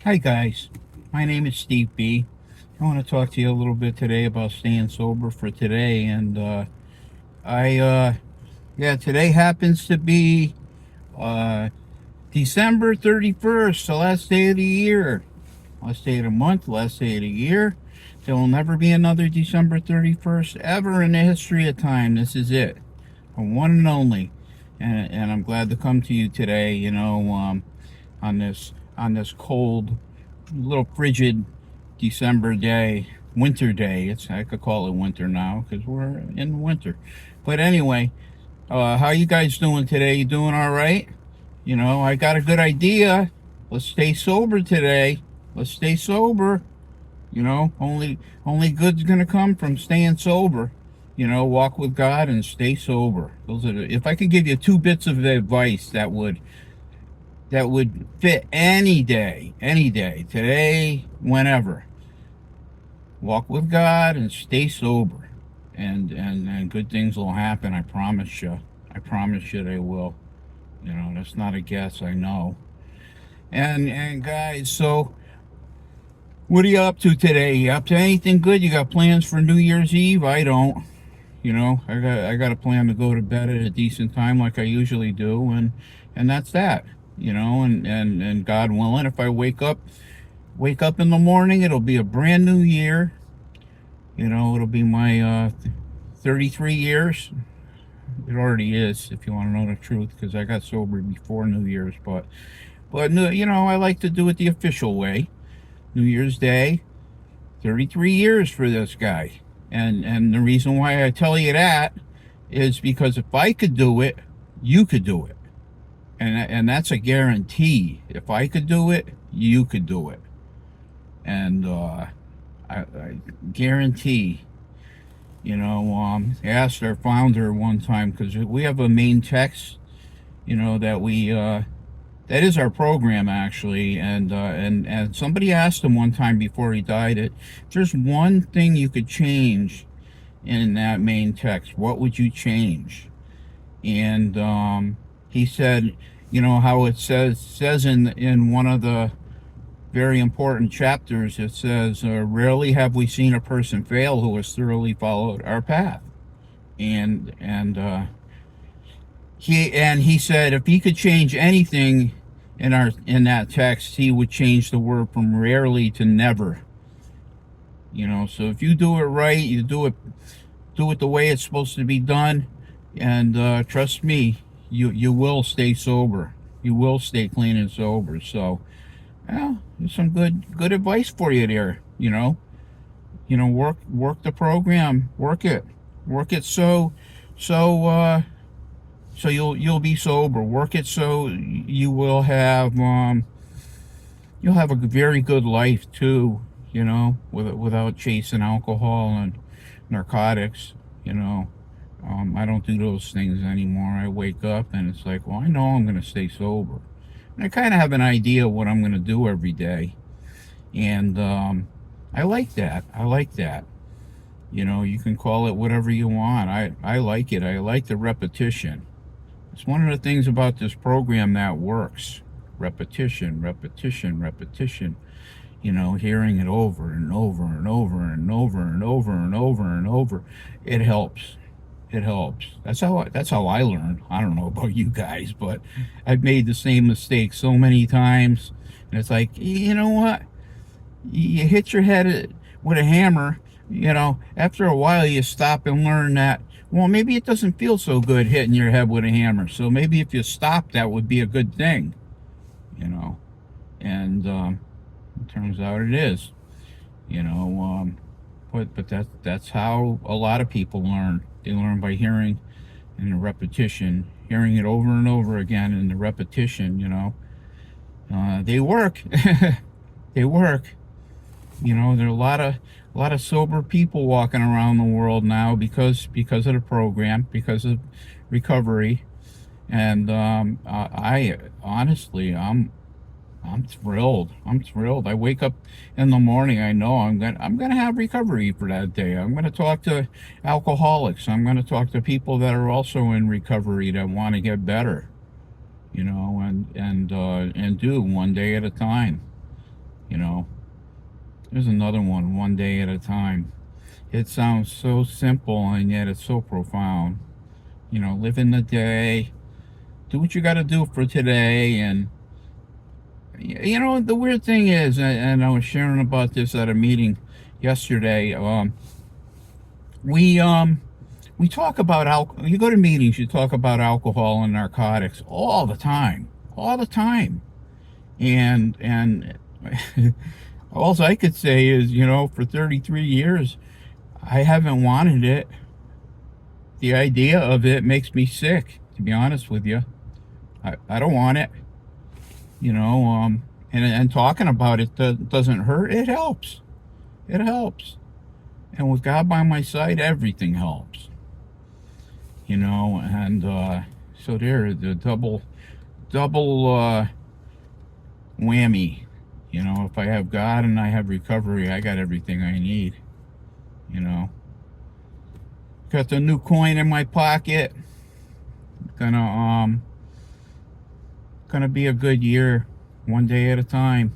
Hi guys, my name is Steve B. I want to talk to you a little bit today about staying sober for today. And I, yeah, today happens to be uh, December 31st, the last day of the year, last day of the month, last day of the year. There will never be another December 31st ever in the history of time. This is it, a one and only. And I'm glad to come to you today. On this cold, little frigid December day, winter day. I could call it winter now because we're in winter. But anyway, how you guys doing today? You doing all right? I got a good idea. Let's stay sober today. Let's stay sober. Only good's gonna come from staying sober. Walk with God and stay sober. If I could give you two bits of advice that would fit any day, today, whenever. Walk with God and stay sober, and good things will happen. I promise you. I promise you they will. That's not a guess. I know. And guys, so what are you up to today? You up to anything good? You got plans for New Year's Eve? I don't. I got a plan to go to bed at a decent time like I usually do, and that's that. And God willing, if I wake up in the morning, it'll be a brand new year. It'll be my 33 years. It already is, if you want to know the truth, because I got sober before New Year's. But I like to do it the official way. New Year's Day, 33 years for this guy. And the reason why I tell you that is because if I could do it, you could do it. And that's a guarantee. If I could do it, you could do it. And I guarantee. I asked our founder one time because we have a main text, that that is our program actually, and somebody asked him one time before he died, if there's one thing you could change in that main text, what would you change? And he said, how it says in one of the very important chapters, it says, rarely have we seen a person fail who has thoroughly followed our path. And he said if he could change anything in that text, he would change the word from rarely to never. So if you do it right, you do it the way it's supposed to be done, and trust me, you will stay sober. You will stay clean and sober. So, well, there's some good advice for you there. Work the program, work it so you'll be sober. Work it so you'll have a very good life too. Without chasing alcohol and narcotics. I don't do those things anymore. I wake up and it's like, well, I know I'm going to stay sober. And I kind of have an idea what I'm going to do every day. And I like that. I like that. You can call it whatever you want. I like it. I like the repetition. It's one of the things about this program that works. Repetition, repetition, repetition. Hearing it over and over and over and over and over and over and over. It helps. It helps. That's how I learn. I don't know about you guys, but I've made the same mistake so many times. And it's like, you know what? You hit your head with a hammer, after a while you stop and learn that, well, maybe it doesn't feel so good hitting your head with a hammer. So maybe if you stop, that would be a good thing, you know. And it turns out it is, you know. But that's how a lot of people learn. They learn by hearing and the repetition, hearing it over and over again, and the repetition, they work. They work. There are a lot of sober people walking around the world now because of the program, because of recovery, and I honestly, I'm thrilled. I'm thrilled. I wake up in the morning. I know I'm gonna have recovery for that day. I'm gonna talk to alcoholics. I'm gonna talk to people that are also in recovery that want to get better, and do one day at a time. You know, there's another one day at a time. It sounds so simple and yet it's so profound. You know, live in the day, do what you got to do for today. And you know, the weird thing is, and I was sharing about this at a meeting yesterday. We we talk about alcohol. You go to meetings, you talk about alcohol and narcotics all the time. And all I could say is, you know, for 33 years, I haven't wanted it. The idea of it makes me sick, to be honest with you. I don't want it, you know. And talking about it doesn't hurt. It helps. It helps. And with God by my side, everything helps, you know. And so there, the double whammy. You know, if I have God and I have recovery, I got everything I need. You know, got the new coin in my pocket. Gonna gonna be a good year, one day at a time.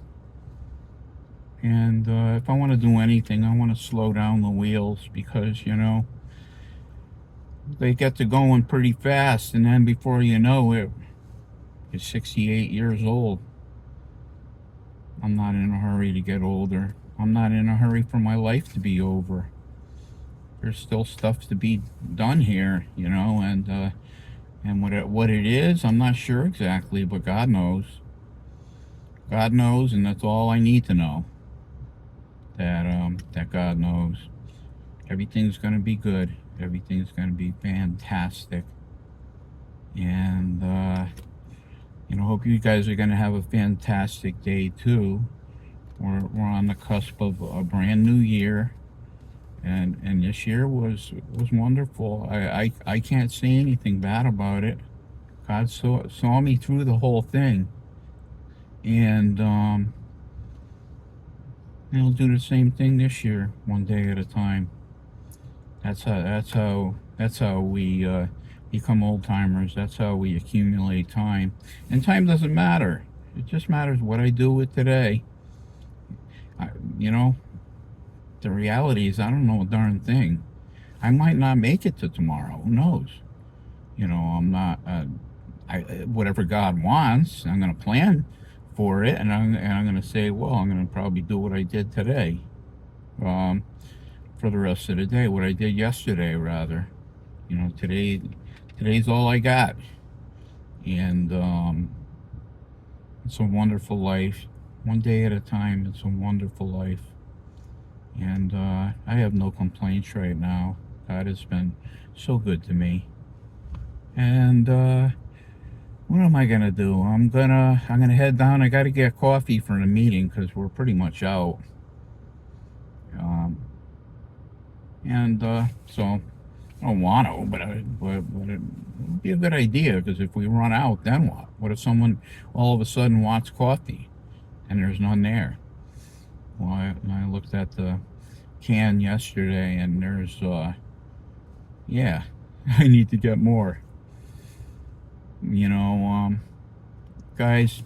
And if I want to do anything, I want to slow down the wheels, because you know they get to going pretty fast, and then before you know it, you're 68 years old. I'm not in a hurry to get older. I'm not in a hurry for my life to be over. There's still stuff to be done here, you know, and what it is, I'm not sure exactly, but God knows. God knows, and that's all I need to know. That God knows. Everything's gonna be good. Everything's gonna be fantastic. And you know, hope you guys are gonna have a fantastic day too. We're on the cusp of a brand new year, and this year was wonderful. I can't say anything bad about it. God saw me through the whole thing, and he'll do the same thing this year, one day at a time. That's how we become old timers. That's how we accumulate time. And time doesn't matter. It just matters what I do with today. You know, the reality is I don't know a darn thing. I might not make it to tomorrow. Who knows? You know, I'm not. Whatever God wants, I'm going to plan for it, and I'm going to say, well, I'm going to probably do what I did today, for the rest of the day. What I did yesterday, rather. You know, today's all I got, and it's a wonderful life. One day at a time. It's a wonderful life, and I have no complaints right now. God has been so good to me, and what am I gonna do? I'm gonna head down. I gotta get coffee for the meeting because we're pretty much out. Um, and so I don't want to, but it would be a good idea, because if we run out, then what? What if someone all of a sudden wants coffee and there's none there? Well, I looked at the can yesterday, and there's yeah, I need to get more. You know, guys,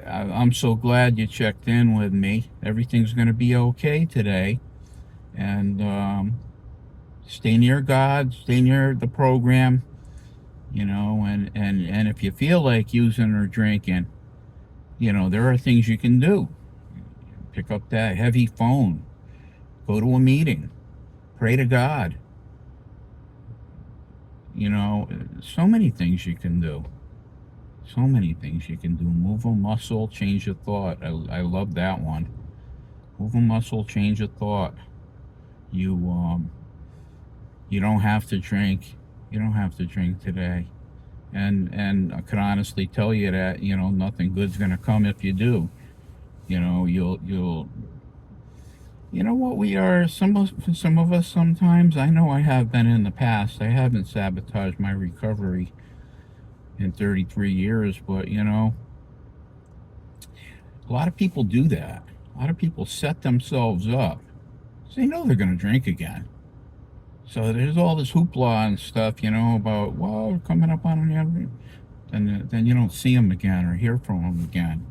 I'm so glad you checked in with me. Everything's going to be okay today. And stay near God, stay near the program, you know, and if you feel like using or drinking, you know, there are things you can do. Pick up that heavy phone, go to a meeting, pray to God. You know, so many things you can do. So many things you can do. Move a muscle, change a thought. I love that one. Move a muscle, change a thought. You don't have to drink. You don't have to drink today. And I can honestly tell you that, you know, nothing good's gonna come if you do. You know, you'll you know what we are, some of us sometimes, I know I have been in the past. I haven't sabotaged my recovery in 33 years, but you know, a lot of people do that. A lot of people set themselves up. So they know they're going to drink again. So there's all this hoopla and stuff, you know, about, well, we're coming up on the other, and then you don't see them again or hear from them again.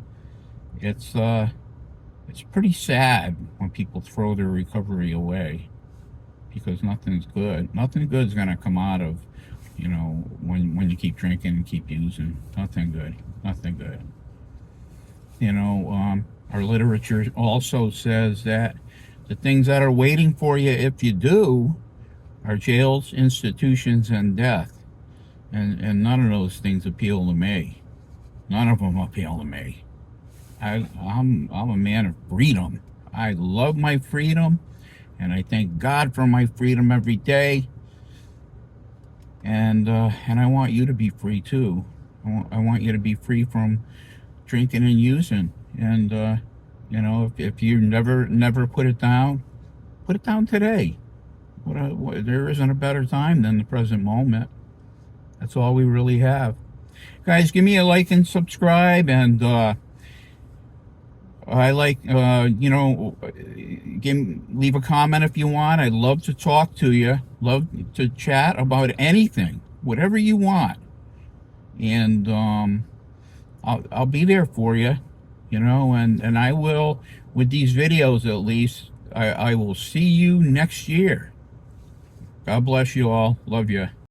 It's it's pretty sad when people throw their recovery away, because nothing good's gonna come out of, when you keep drinking and keep using. Nothing good. Our literature also says that the things that are waiting for you if you do are jails, institutions, and death. And none of those things appeal to me. None of them appeal to me. I'm a man of freedom. I love my freedom, and I thank God for my freedom every day. And I want you to be free too. I want you to be free from drinking and using. And if you never put it down today. There isn't a better time than the present moment. That's all we really have. Guys, give me a like and subscribe, and leave a comment if you want. I'd love to talk to you. Love to chat about anything, whatever you want. And I'll be there for you, and I will, with these videos at least. I will see you next year. God bless you all. Love you.